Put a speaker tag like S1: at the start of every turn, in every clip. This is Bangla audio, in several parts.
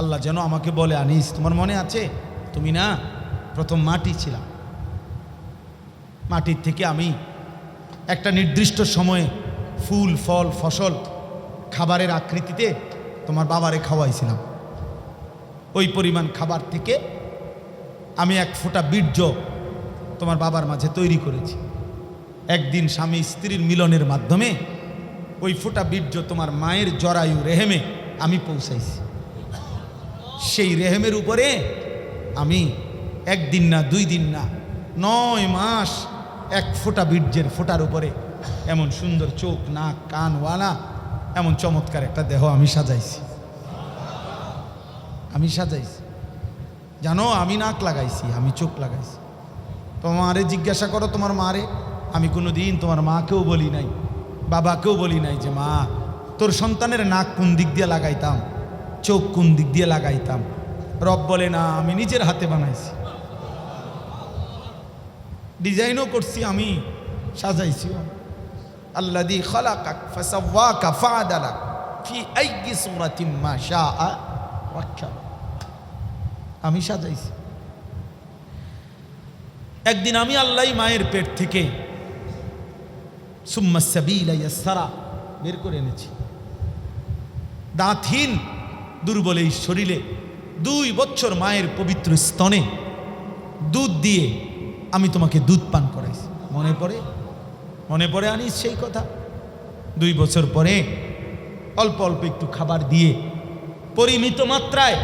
S1: আল্লাহ যেন আমাকে বলে, আনিস তোমার মনে আছে তুমি না প্রথম মাটি ছিলাম, মাটির থেকে আমি একটা নির্দিষ্ট সময়ে ফুল ফল ফসল খাবারের আকৃতিতে তোমার বাবারে খাওয়াইছিলাম। ওই পরিমাণ খাবার থেকে আমি এক ফোঁটা বীর্য তোমার বাবার মাঝে তৈরি করেছি। একদিন স্বামী স্ত্রীর মিলনের মাধ্যমে ওই ফোঁটা বীর্য তোমার মায়ের জরায়ু রেহেমে আমি পৌঁছাইছি। সেই রেহেমের উপরে আমি একদিন না 2 দিন না 9 মাস এক ফোঁটা বীর্যের ফোঁটার উপরে এমন সুন্দর চোখ নাক কানওয়ালা এমন চমৎকার একটা দেহ আমি সাজাইছি। জানো, আমি নাক লাগাইছি, আমি চোখ লাগাইছি। তোমার মারে জিজ্ঞাসা করো, তোমার মারে আমি কোনো দিন তোমার মাকেও বলি নাই, বাবাকেও বলি নাই যে মা তোর সন্তানের নাক কোন দিক দিয়ে লাগাইতাম, চোখ কোন দিক দিয়ে লাগাইতাম। রব বলে না, আমি নিজের হাতে বানাইছি, ডিজাইনও করছি, আমি সাজাইছি। আল্লাযী খালাকাক ফাসাওয়াকা ফাআদালাক ফি আইয়ি সূরাতিন মা শাআ রাক্কাব। আমি সাজাইছি। একদিন আমি আল্লাহ মায়ের পেট থেকে সুম্মা সাবিলা ইয়াসসারা বের করে এনেছি। দাঁতহীন দুর্বল এই শরীরে 2 বছর মায়ের পবিত্র স্তনে দুধ দিয়ে আমি তোমাকে দুধ পান করাইছি। মনে পড়ে আনিস সেই কথা? 2 বছর পরে অল্প অল্প একটু খাবার দিয়ে পরিমিত মাত্রায়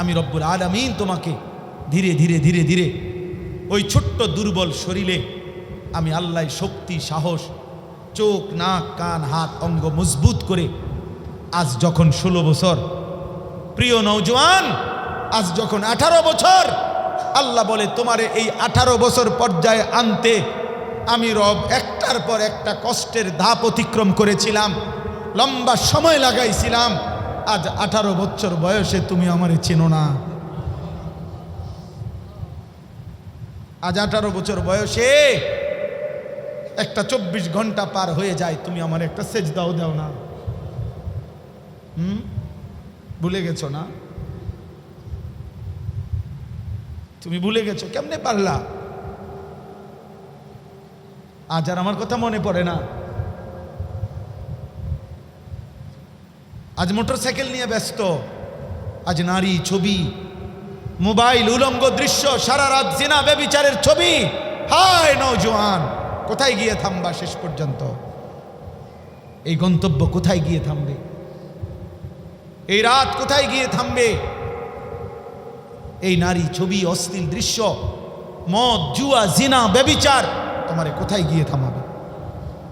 S1: আমি রব্বুল আলামিন তোমাকে ধীরে ধীরে ধীরে ধীরে ওই ছোট্ট দুর্বল শরীরে আমি আল্লাহ শক্তি সাহস চোখ নাক কান হাত অঙ্গ মজবুত করে আজ যখন 16 বছর, প্রিয় নওজোয়ান, আজ যখন 18 বছর, আল্লাহ বলে তোমারে এই 18 বছর পর্যায়ে আনতে আমি রব একটার পর একটা কষ্টের ধাপ অতিক্রম করেছিলাম, লম্বা সময় লাগাইছিলাম। আজ 18 বছর বয়সে তুমি আমারে চেনো না। আজ 18 বছর বয়সে একটা 24 ঘন্টা পার হয়ে যায়, তুমি আমার একটা সেজদাও দাও না। ভুলে গেছো না? তুমি ভুলে গেছো, কেমনে পারলা? আজ আর আমার কথা মনে পড়ে না? আজ মোটরসাইকেল নিয়ে ব্যস্ত, আজ নারী ছবি, মোবাইল, উলঙ্গ দৃশ্য, সারা রাত জিনা ব্যভিচারের ছবি। হায় নওজোয়ান, কোথায় গিয়ে থামবা শেষ পর্যন্ত? এই গন্তব্য কোথায় গিয়ে থামবে? এই রাত কোথায় গিয়ে থামবে? এই নারী ছবি, অশ্লীল দৃশ্য, মদ জুয়া জিনা ব্যভিচার তোমারে কোথায় গিয়ে থামাবে?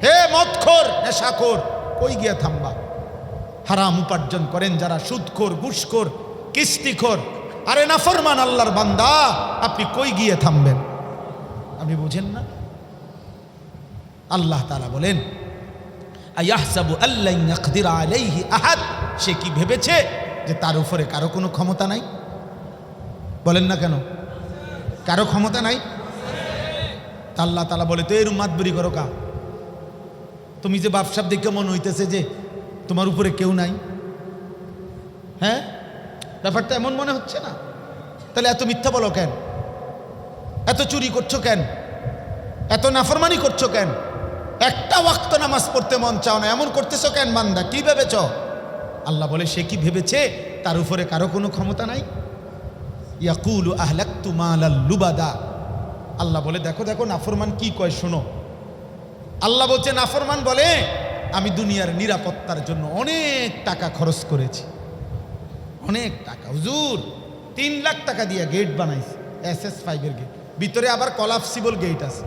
S1: হে মদখোর নেশাখোর, কই গিয়ে থামবা? হারাম উপার্জন করেন যারা, সুদখোর ঘুষখোর কিস্তিখোর, আরে নাফরমান আল্লাহর বান্দা, আপনি কই গিয়ে থামবেন? আপনি বুঝেন না? আল্লাহ তাআলা বলেন আয়াহসাবু আল্লা ইয়াকদিরা আলাইহি আহাদ, সে কি ভেবেছে যে তার উপরে কারো কোনো ক্ষমতা নাই? বলেন না কেন? কারো ক্ষমতা নাই? আল্লাহ তাআলা বলে তো এরম মাতবরি করো কা? তুমি যে বাপসাপ দেখে মনে হইতেছে যে তোমার উপরে কেউ নাই, হ্যাঁ? ব্যাপারটা এমন মনে হচ্ছে না? তাহলে এত মিথ্যা বলো কেন? এত চুরি করছো কেন? এত নাফরমানি করছো কেন? একটা ওয়াক্ত নামাজ পড়তে মন চাও না, এমন করতেছো কেন বান্দা? কি ভেবেছ? আল্লাহ বলে সে কি ভেবেছে তার উপরে কারো কোনো ক্ষমতা নাই? ইয়াকুলু আহলাকতু মালাল লুবাদা, আল্লাহ বলে দেখো দেখো নাফরমান কি কয় শোনো। আল্লাহ বলছে নাফরমান বলে আমি দুনিয়ার নিরাপত্তার জন্য অনেক টাকা খরচ করেছি, অনেক টাকা। হুজুর 3 লাখ টাকা দিয়ে গেট বানাইছে, SS5 এর গেট, ভিতরে আবার কলাপসিবল গেট আছে,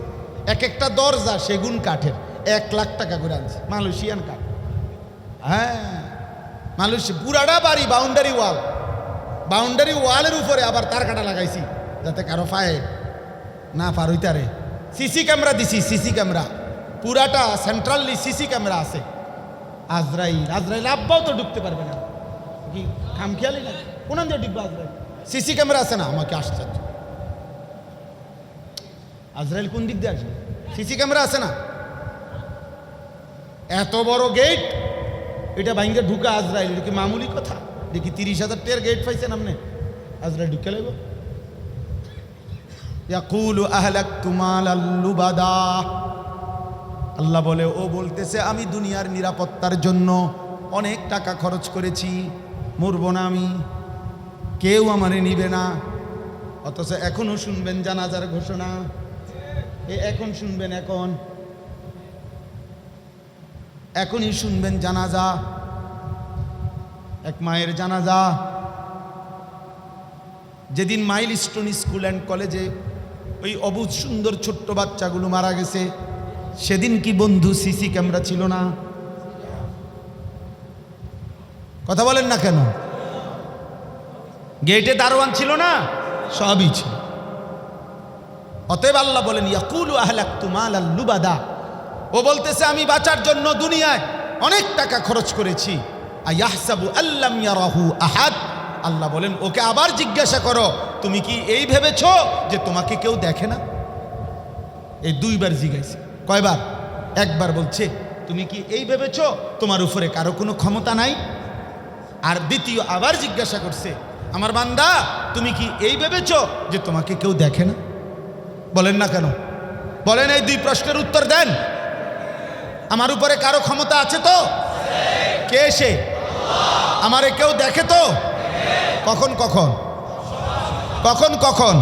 S1: এক একটা দরজা সেগুন কাঠের, 1 লাখ টাকা করে আনছে, মালয়েশিয়ান কাঠ। হ্যাঁ, মালয়েশিয়া পুরাটা বাড়ি, বাউন্ডারি ওয়ালের উপরে আবার তার কাটা লাগাইছি যাতে কারো পায়ে না পার হইতারে। সিসি ক্যামেরা দিছি, সিসি ক্যামেরা পুরাটা সেন্ট্রালি সিসি ক্যামেরা আছে। আজরাইল আব্বাও তো ঢুকতে পারবে না, কি খামখেয়ালি না? কোন দিয়ে ঢুকবে আজরাইল? সিসি ক্যামেরা আছে না? আমাকে আশ্চর্য, আজরাইল কোন দিক দিয়ে আসবে? সিসি ক্যামেরা আছে না? এত বড় গেট, এটা ভাঙ্গে ঢুকা আজরাইল, এটা কি মামুলি কথা? দেখি 30,000 টাকার গেট পাইছেন আপনি আজরা ঢুকে লাগবো ইয়াকুলু আহলাকতু মালাল লুবাদা আল্লাহ বলে ও বলতেছে আমি দুনিয়ার নিরাপত্তার জন্য অনেক টাকা খরচ করেছি মরবো না আমি কেউ আমারে নিবে না অথচ এখনো শুনবেন জানাজার ঘোষণা এখন শুনবেন এখনই শুনবেন জানাজা এক মায়ের জানাজা যেদিন মাইলস্টোন স্কুল অ্যান্ড কলেজে ওই অবুঝ সুন্দর ছোট্ট বাচ্চাগুলো মারা গেছে সেদিন কি বন্ধু সিসি ক্যামেরা ছিল না কথা বলেন না কেন গেটে দারোয়ান ছিল না সবই ছিল অতএব আল্লাহ বলেন ইয়াকুলু আহলাকতু মালাল লুবাদা ও বলতেছে আমি বাঁচার জন্য দুনিয়ায় অনেক টাকা খরচ করেছি আয়াহসাবু আল্লাম ইয়ারাহু আহাদ আল্লাহ বলেন ওকে আবার জিজ্ঞাসা করো তুমি কি এই ভেবেছো যে তোমাকে কেউ দেখে না এই দুইবার জিজ্ঞাসা কয়বার একবার বলছে তুমি কি এই ভেবেছো তোমার উপরে কারো কোনো ক্ষমতা নাই আর দ্বিতীয় আবার জিজ্ঞাসা করছে আমার বান্দা তুমি কি এই ভেবেছো যে তোমাকে কেউ দেখে না বলেন না কেন বলেন এই দুই প্রশ্নের উত্তর দেন আমার উপরে কারো ক্ষমতা আছে তো কে সে আমারে কেউ দেখে তো কখন কখন কখন কখন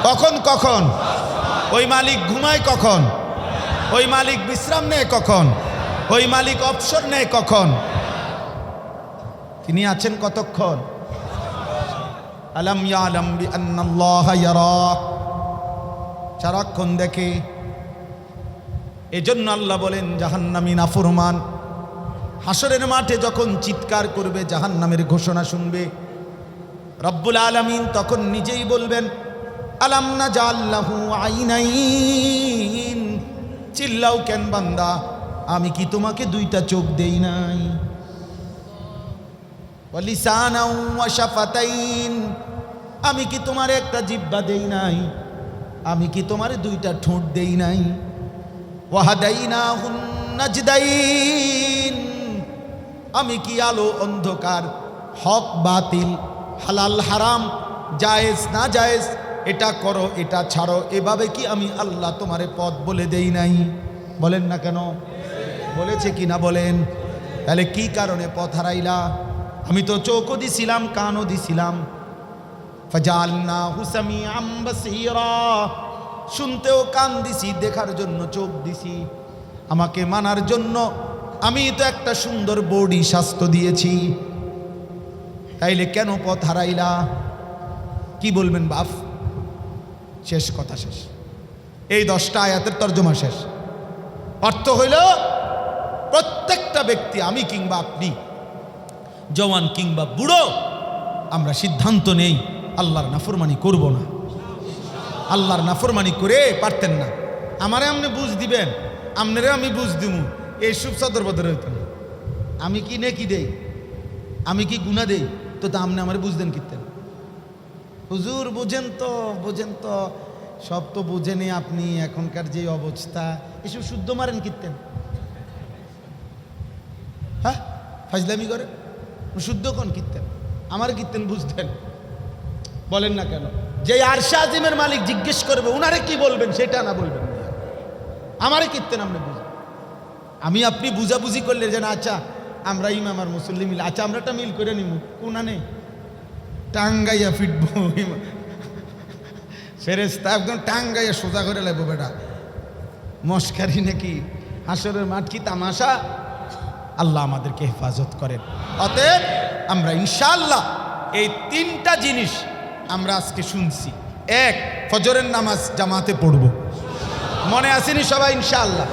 S1: কখন কখন ওই মালিক ঘুমায় কখন ওই মালিক বিশ্রাম নেয় কখন ওই মালিক অবসর নেয় কখন তিনি আছেন কতক্ষণ আলাম ইয়ালাম বিআন্নাল্লাহা ইয়ারা সারাক্ষণ দেখে এজন্য আল্লাহ বলেন জাহান্নামী নাফরমান হাসরের মাঠে যখন চিৎকার করবে জাহান্নামের ঘোষণা শুনবে রব্বুল আলামিন তখন নিজেই বলবেন আলাম নাজাল লাহু আইনাইন চিল্লাও কেন বান্দা আমি কি তোমাকে দুইটা চোখ দেই নাই ওয়া লিসানাও ওয়া শাফাতাইন আমি কি তোমার একটা জিহ্বা দেই নাই আমি কি তোমার দুইটা ঠোঁট দেই নাই ওয়া হাদাইনাহুন নাজদাইন আমি কি আলো অন্ধকার হক বাতিল হালাল হারাম জায়েজ না জায়েজ এটা করো এটা ছাড়ো এভাবে কি আমি আল্লাহ তোমারে পথ বলে দেই নাই বলেন না কেন বলেছে কি না বলেন তাহলে কি কারণে পথ হারাইলা আমি তো চোখও দিছিলাম কানও দিছিলাম ফাজালনাহু সামিআম বাসীরা শুনতেও কান দিছি দেখার জন্য চোখ দিছি আমাকে মানার জন্য আমি তো একটা সুন্দর বডি স্বাস্থ্য দিয়েছি তাইলে কেন পথ হারাইলা কি বলবেন বাপ শেষ কথা শেষ এই 10টা আয়াতের তর্জমা শেষ অর্থ হইল প্রত্যেকটা ব্যক্তি আমি কিংবা আপনি জওয়ান কিংবা বুড়ো আমরা সিদ্ধান্ত নেই আল্লাহর নাফরমানি করব না আল্লাহর নাফরমানি করে পারতেন না আমারে আপনি বুঝ দিবেন আপনারে আমি বুঝ দিব এইসব সদর বদর হইত না আমি কি নেকি দেই আমি কি গুনাহ দেই তো আপনি আমারে বুঝদেন কিতেন হুজুর বুঝেন তো সব তো বুঝেনি আপনি এখনকার যে অবস্থা এসব শুদ্ধ মারেন কিতেন হ্যাঁ ফাজলামি করে শুদ্ধ কোন কিতেন আমার কিতেন বুঝতেন বলেন না কেন যে আরশে আজিমের মালিক জিজ্ঞেস করবে উনারে কি বলবেন সেটা না বলবেন আমারে কিতেন আপনি বুঝেন আমি আপনি বুঝাবুঝি করলে যে না আচ্ছা আমরা ইমাম আর মুসল্লি মিল আচ্ছা আমরা একটা মিল করে নিব কোনা নেই টাঙ্গাইয়া ফিটবো ফেরেস্তা একদম টাঙ্গাইয়া সোজা করে লাগবো বেটা মস্কারি নাকি হাসরের মাঠ কি তামাশা আল্লাহ আমাদেরকে হেফাজত করেন অতএব আমরা ইনশাআল্লাহ এই 3টা জিনিস আমরা আজকে শুনছি এক ফজরের নামাজ জামাতে পড়ব মনে আসেনি সবাই ইনশাআল্লাহ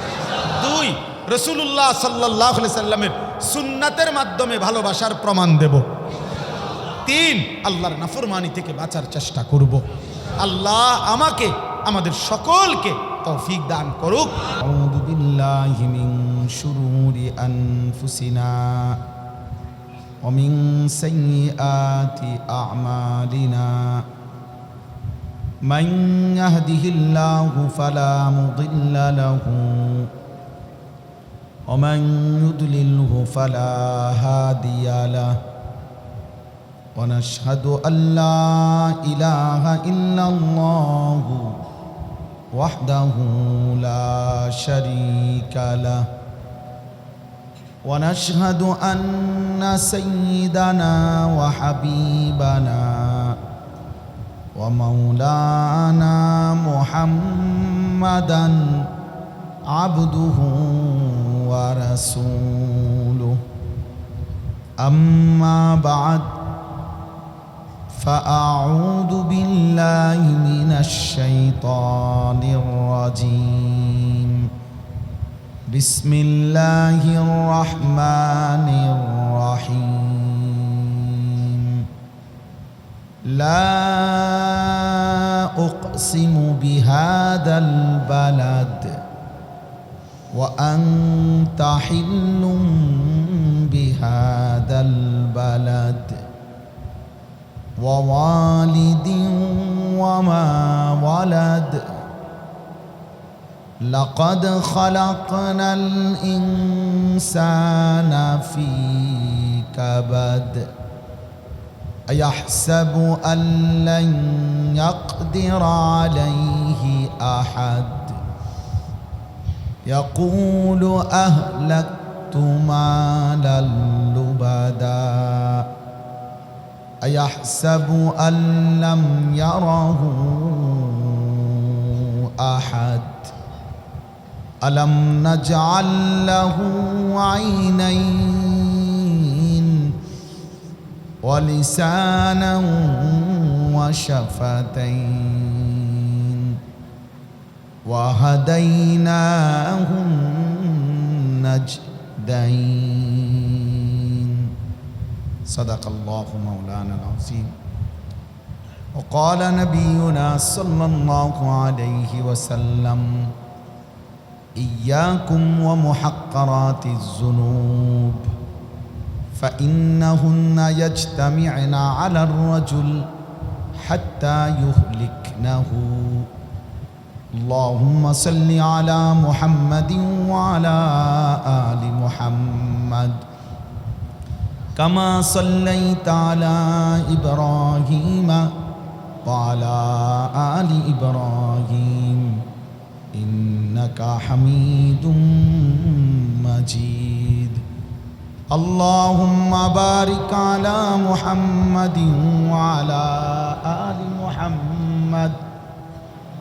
S1: 2 রাসূলুল্লাহ সাল্লাল্লাহু আলাইহি সাল্লামের সুন্নাতের মাধ্যমে ভালোবাসার প্রমাণ দেব 3 আল্লাহর নাফরমানি থেকে বাঁচার চেষ্টা করব আল্লাহ আমাকে আমাদের সকলকে তৌফিক দান করুক আউযু বিল্লাহি মিন শুরুরি আনফুসিনা ওয়া মিন সাইয়্যাতি আ'মালিনা মান ইয়াহদিহিল্লাহু ফালা মুদিল্লা লাহু ওয়া মান ইউদ্লিলহু ফালা হাদিয়া লাহু ونشهد أن لا إله إلا الله وحده لا شريك له ونشهد أن سيدنا وحبيبنا ومولانا محمدا عبده ورسوله أما بعد فأعوذ بالله من الشيطان الرجيم بسم الله الرحمن الرحيم لا أقسم بهذا البلد وأنت حل بهذا البلد ووالد وما ولد لقد خلقنا الإنسان في كبد أيحسب أن لن يقدر عليه أحد يقول أهلكت مالا لبدا أيحسب أن لم يره أحد ألم نجعل له عينين ولسانا وشفتين وهديناه النجدين صدق الله مولانا العظيم وقال نبينا صلى الله عليه وسلم إياكم ومحقرات الذنوب فإنهن يجتمعن على الرجل حتى يهلكنه اللهم صل على محمد وعلى آل محمد كما صليت على إبراهيم وعلى آل إبراهيم إنك حميد مجيد اللهم بارك على محمد وعلى آل محمد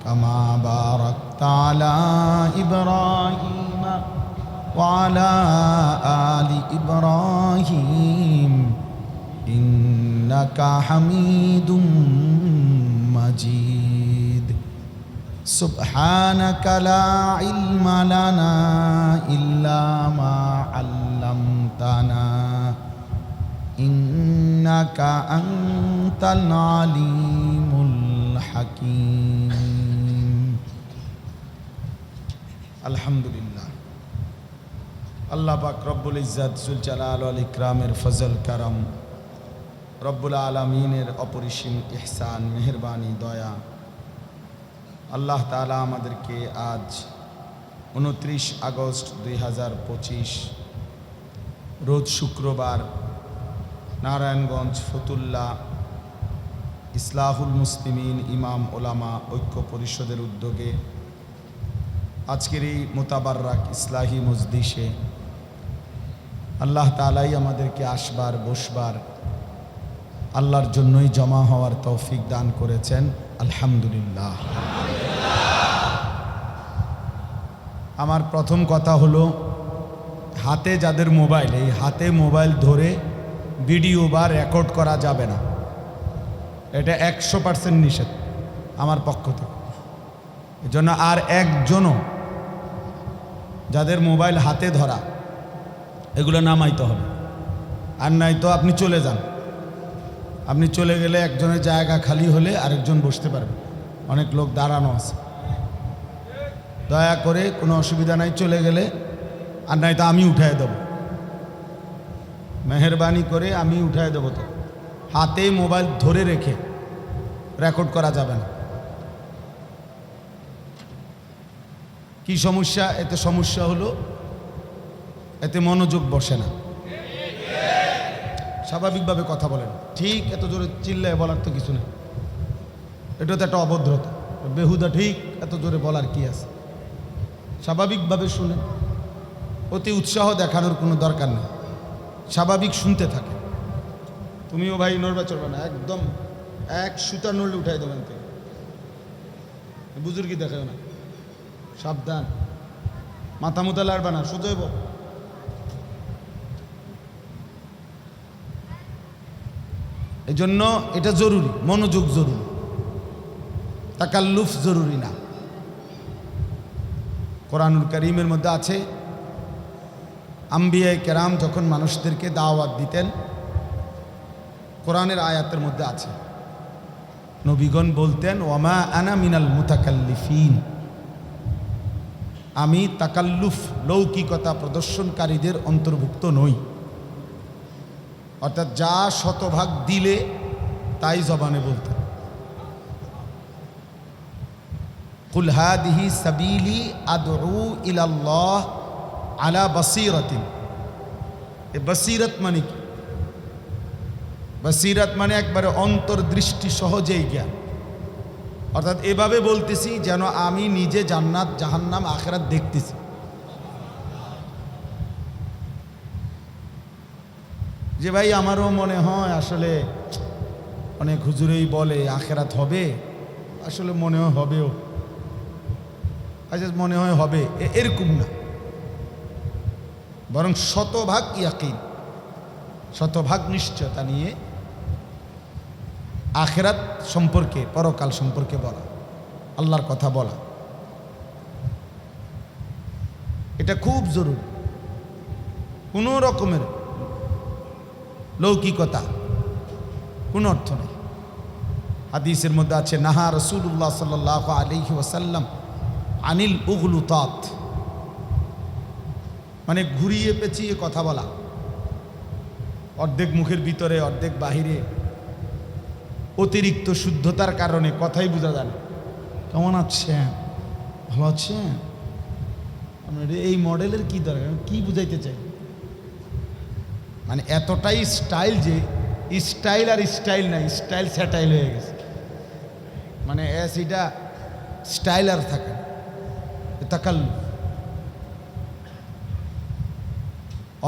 S1: كما باركت على إبراهيم وعلى آل إبراهيم إنك حميد مجيد سبحانك لا علم لنا إلا ما علمتنا إنك أنت العليم الحكيم الحمد لله আল্লাহ পাক রব্বুল ইজ্জাত জুল জালাল ওয়াল ইকরামের ফজল কারাম রব্বুল আলামিনের অপরিসীম ইহসান মেহেরবানি দয়া আল্লাহ তাআলা আমাদেরকে আজ 29 আগস্ট 2025 রোজ শুক্রবার নারায়ণগঞ্জ ফতুল্লাহ ইসলাহুল মুসলিমিন ইমাম ওলামা ঐক্য পরিষদের উদ্যোগে আজকের এই মোতাবাররাক ইসলাহি মজলিসে আল্লাহ তাআলাই আমাদেরকে আসবার বসবার আল্লাহর জন্যই জমা হওয়ার তৌফিক দান করেছেন আলহামদুলিল্লাহ। আমার প্রথম কথা হলো, হাতে যাদের মোবাইল, এই হাতে মোবাইল ধরে ভিডিও বা রেকর্ড করা যাবে না, এটা 100% নিষেধ আমার পক্ষ থেকে। এজন্য আর একজনও যাদের মোবাইল হাতে ধরা এগুলো নামাইতে হবে, আর নাই তো আপনি চলে যান। আপনি চলে গেলে একজনের জায়গা খালি হলে আরেকজন বসতে পারবে, অনেক লোক দাঁড়ানো আছে। দয়া করে কোনো অসুবিধা নাই, চলে গেলে, আর নাই তো আমি উঠায় দেব, মেহেরবানি করে আমি উঠায় দেবো। তো হাতে মোবাইল ধরে রেখে রেকর্ড করা যাবে না। কি সমস্যা? এতে সমস্যা হলো এতে মনোযোগ বসে না। স্বাভাবিকভাবে কথা বলেন। ঠিক এত জোরে চিল্লায় বলার তো কিছু নেই, এটা তো একটা অভদ্রতা, বেহুদা। ঠিক এত জোরে বলার কি আছে? স্বাভাবিকভাবে শুনেন, অতি উৎসাহ দেখানোর কোনো দরকার নেই, স্বাভাবিক শুনতে থাকে। তুমিও ভাই নড়বা চড়বা না, একদম এক সুতা নড়লে উঠাই দেবেন, তো বুজুর্গি দেখাও না, সাবধান, মাথা মুথা লাড়বা না, সোজা হইব। এই জন্য এটা জরুরি, মনোযোগ জরুরি, তাকাল্লুফ জরুরি না। কোরআনুল কারীমের মধ্যে আছে, আম্বিয়ায়ে কেরাম যখন মানুষদেরকে দাওয়াত দিতেন, কোরআনের আয়াতের মধ্যে আছে, নবীগণ বলতেন, ওয়ামা আনা মিনাল মুতাকাল্লিফিন, আমি তাকাল্লুফ লৌকিকতা প্রদর্শনকারীদের অন্তর্ভুক্ত নই। অর্থাৎ যা শতভাগ দিলে তাই জবানে বলতেন। কুল হাদিহি সাবিলি আদউ ইলাল্লাহ আলা বাসীরাতিন। এ বসিরত মানে কি? বসিরত মানে একবারে অন্তর্দৃষ্টি সহজেই জ্ঞান। অর্থাৎ এভাবে বলতেছি যেন আমি নিজে জান্নাত জাহান্নাম আখিরাত দেখতেছি। যে ভাই আমারও মনে হয় আসলে অনেক হুজুরেই বলে আখিরাত হবে, আসলে মনে হয় হবেও, আচ্ছা মনে হয় হবে, এরকম না, বরং শতভাগ ইয়াকিন, শতভাগ নিশ্চয়তা নিয়ে আখিরাত সম্পর্কে, পরকাল সম্পর্কে বলা, আল্লাহর কথা বলা, এটা খুব জরুরি। কোনো রকমের লৌকিকতা কোনো অর্থ নেই। হাদিসের মধ্যে আছে, নাহা রাসূলুল্লাহ সাল্লাল্লাহু আলাইহি ওয়াসাল্লাম আনিল উগলুতাত, মানে ঘুরিয়ে পেঁচিয়ে কথা বলা, অর্ধেক মুখের ভিতরে অর্ধেক বাহিরে, অতিরিক্ত শুদ্ধতার কারণে কথাই বোঝা যায় না। কেমন আছেন, ভালো আছেন, এই মডেলের কি দরকার, কি বুঝাইতে চাই, মানে এতটাই স্টাইল যে স্টাইল আর স্টাইল নাই, স্টাইল স্যাটাইল হয়ে গেছে, মানে এটা স্টাইল আর থাকে তাকাল্লুফ।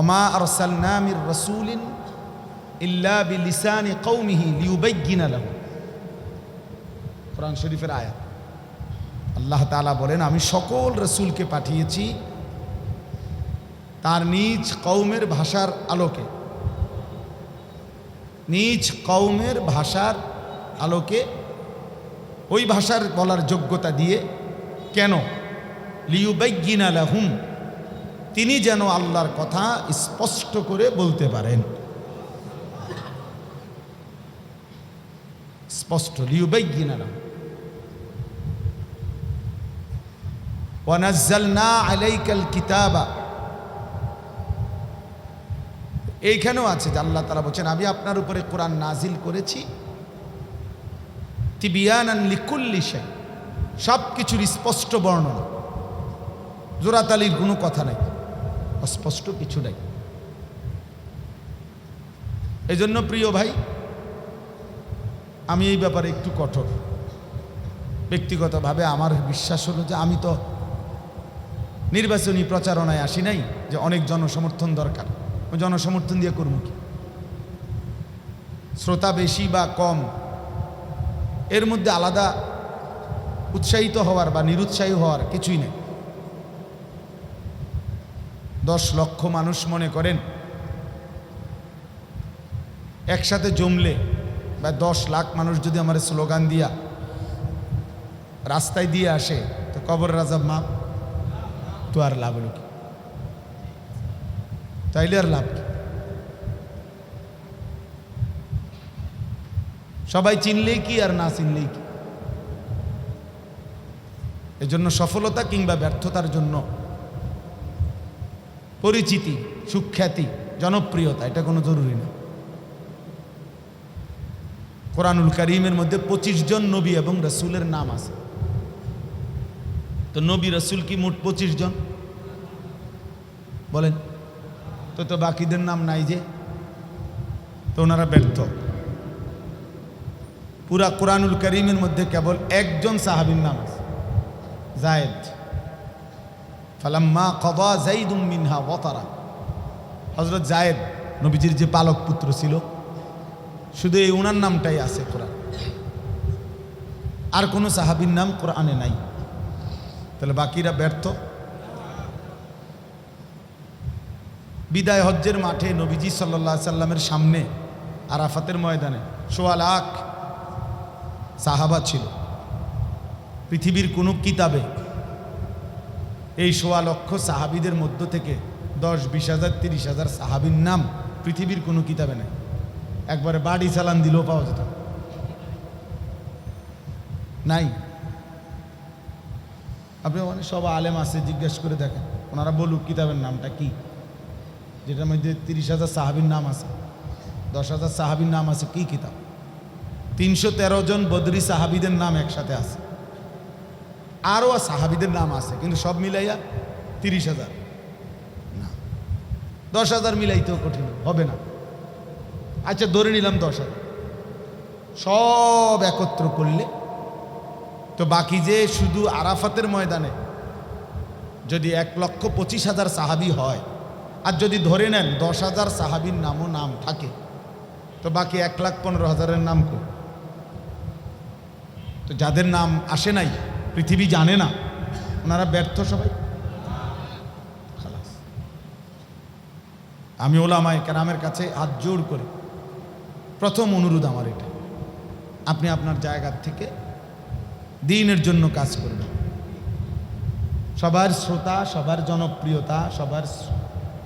S1: ওমা আরসালনা মির রাসূলিন ইল্লা বিলিসানি কওমিহি লিয়ুবায়্যিনা লাহুম, কোরআন শরীফের আয়াত। আল্লাহ তাআলা বলেন, আমি সকল রাসূলকে পাঠিয়েছি তার নিজ কওমের ভাষার আলোকে, নিজ কওমের ভাষার আলোকে, ওই ভাষার বলার যোগ্যতা দিয়ে। কেন? লিয়ুবায়্যিনা লাহুম, তিনি যেন আল্লাহর কথা স্পষ্ট করে বলতে পারেন, স্পষ্ট। লিয়ুবায়্যিনা লাহুম। ওয়া নাযালনা আলাইকাল কিতাবা, এইখানেও আছে যে আল্লাহ তাআলা বলেন, আমি আপনার উপরে কোরআন নাজিল করেছি তিবিয়ানান লিকুল্লি শাই, সব কিছুর স্পষ্ট বর্ণনা, জোরাতালির কোনো কথা নাই, অস্পষ্ট কিছু নাই। এই জন্য প্রিয় ভাই, আমি এই ব্যাপারে একটু কঠোর। ব্যক্তিগতভাবে আমার বিশ্বাস হলো যে আমি তো নির্বাচনী প্রচারণায় আসি নাই যে অনেক জনসমর্থন দরকার, ওই জনসমর্থন দিয়ে করবো কি? শ্রোতা বেশি বা কম এর মধ্যে আলাদা উৎসাহিত হওয়ার বা নিরুৎসাহী হওয়ার কিছুই নেই। 10 লক্ষ মানুষ মনে করেন একসাথে জমলে, বা 10 লাখ মানুষ যদি আমার স্লোগান দিয়া রাস্তায় দিয়ে আসে, তো কবর রাজাব মাপ, তো আর লাভ হলো কি? তাইলে আর লাভ কি? সবাই চিনলেই কি আর না চিনলেই কি? এজন্য সফলতা কিংবা ব্যর্থতার জন্য পরিচিতি, সুখ্যাতি, জনপ্রিয়তা এটা কোনো জরুরি না। কোরআনুল কারীমের মধ্যে 25 জন নবী এবং রাসূলের নাম আছে। তো নবী রাসূল কি মোট 25 জন? বলেন তো বাকিদের নাম নাই যে? তো ওনারা ব্যর্থ। পুরা কোরআনুল করিমের মধ্যে কেবল একজন সাহাবীর নাম আছে, যায়েদ। ফালাম্মা কদা যাইদুম মিনহা ওয়াতারা, হযরত যায়েদ নবীজির যে পালক পুত্র ছিল, শুধু এই ওনার নামটাই আছে কোরআন, আর কোনো সাহাবীর নাম কোরআনে নাই। তাহলে বাকিরা ব্যর্থ। বিদায় হজ্জের মাঠে নবীজি সাল্লাল্লাহু আলাইহি সাল্লামের সামনে আরাফাতের ময়দানে ১৬ লাখ সাহাবা ছিল। পৃথিবীর কোনো কিতাবে এই ১৬ লক্ষ সাহাবীদের মধ্য থেকে ১০-২০ হাজার ৩০ হাজার সাহাবীর নাম পৃথিবীর কোনো কিতাবে নেই। একবারে বাড়ি চালান দিলেও পাওয়া যেত নাই। আপনি মানে সব আলেম আছে, জিজ্ঞেস করে দেখেন, ওনারা বলুক কিতাবের নামটা কি, যেটার মধ্যে ৩০ হাজার সাহাবীর নাম আছে, ১০ হাজার সাহাবীর নাম আছে, কি কিতাব? ৩১৩ জন বদরি সাহাবীদের নাম একসাথে আছে, আরও সাহাবীদের নাম আছে, কিন্তু সব মিলাইয়া ৩০ হাজার না, ১০ হাজার মিলাইতেও কঠিন হবে না। আচ্ছা ধরে নিলাম ১০ হাজার, সব একত্র করলে তো বাকি যে শুধু আরাফাতের ময়দানে যদি ১,২৫,০০০ সাহাবী হয়, আর যদি ধরে নেন ১০,০০০ সাহাবীর নামও নাম থাকে, তো বাকি ১,১৫,০০০-এর নাম কো? তো যাদের নাম আসে নাই, পৃথিবী জানে না, ওনারা ব্যর্থ সবাই। খালাস। আমি ওলামায়ে কেরামের কাছে হাত জোড় করে প্রথম অনুরোধ আমার এটা, আপনি আপনার জায়গা থেকে দ্বীনের জন্য কাজ করবেন। সবার শ্রোতা, সবার জনপ্রিয়তা, সবার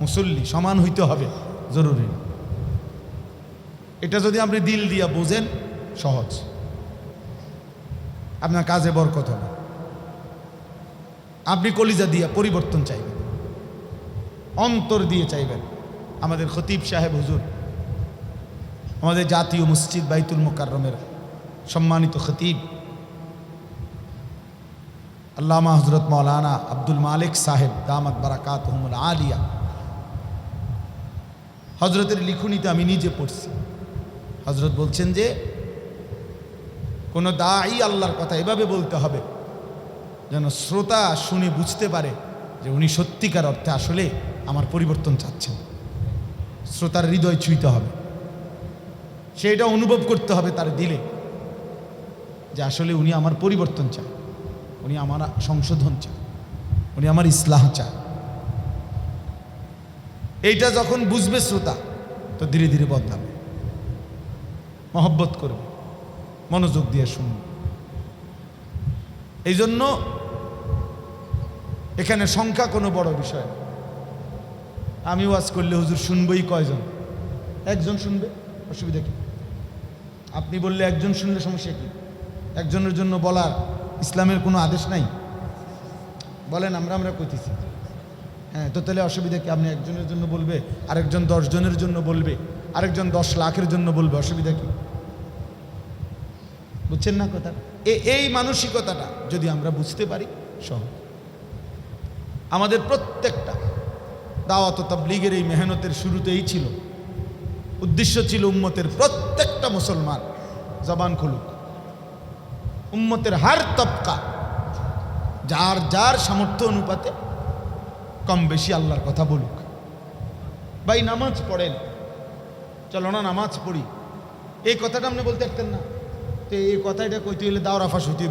S1: মুসল্লি সমান হইতে হবে জরুরি না। এটা যদি আপনি দিল দিয়া বোঝেন, সহজ, আপনার কাজে বরকত হবে। আপনি কলিজা দিয়া পরিবর্তন চাইবেন, অন্তর দিয়ে চাইবেন। আমাদের খতিব সাহেব হুজুর, আমাদের জাতীয় মসজিদ বাইতুল মুকাররমের সম্মানিত খতিব আল্লামা হযরত মাওলানা আব্দুল মালিক সাহেব দামাত বারাকাতুহুমুল আলিয়া, হযরতের লিখনীতে আমি নিজে পড়ছি। হযরত বলছেন যে কোনো দাঈ আল্লাহর কথা এভাবে বলতে হবে যেন শ্রোতা শুনে বুঝতে পারে যে উনি সত্যিকার অর্থে আসলে আমার পরিবর্তন চাচ্ছেন। শ্রোতার হৃদয় ছুঁইতে হবে, সেটা অনুভব করতে হবে তার দিলে যে আসলে উনি আমার পরিবর্তন চায়, উনি আমার সংশোধন চায়, উনি আমার ইসলাহ চায়। এইটা যখন বুঝবে শ্রোতা, তো ধীরে ধীরে বদলাবে, মহব্বত করবে, মনোযোগ দিয়ে শুনবে। এই জন্য এখানে সংখ্যা কোনো বড় বিষয় না। আমি ওয়াজ করলে হুজুর শুনবই কয়জন? একজন শুনবে, অসুবিধা কি? আপনি বললে একজন শুনলে সমস্যা কি? একজনের জন্য বলার ইসলামের কোনো আদেশ নাই? বলেন, আমরা কইতেছি। হ্যাঁ, তো তাহলে অসুবিধা কি? আপনি একজনের জন্য বলবে, আরেকজন 10 জনের জন্য বলবে, আরেকজন 10 লাখের জন্য বলবে, অসুবিধা কি? বুঝছেন না কথা? এই মানসিকতাটা যদি আমরা বুঝতে পারি, সহজ। আমাদের প্রত্যেকটা দাওয়াত ও তাবলীগের এই মেহনতের শুরুতেই ছিল, উদ্দেশ্য ছিল উম্মতের প্রত্যেকটা মুসলমান জবান খুলুক, উম্মতের হার তবকা যার যার সামর্থ্য অনুপাতে কম বেশি আল্লাহর কথা বলুক। ভাই নামাজ পড়েন, চলো না নামাজ পড়ি, এই কথাটা আপনি বলতে পারতেন না? তো এই কথাটা কইতে হলে দাওরা ফাঁস হইতে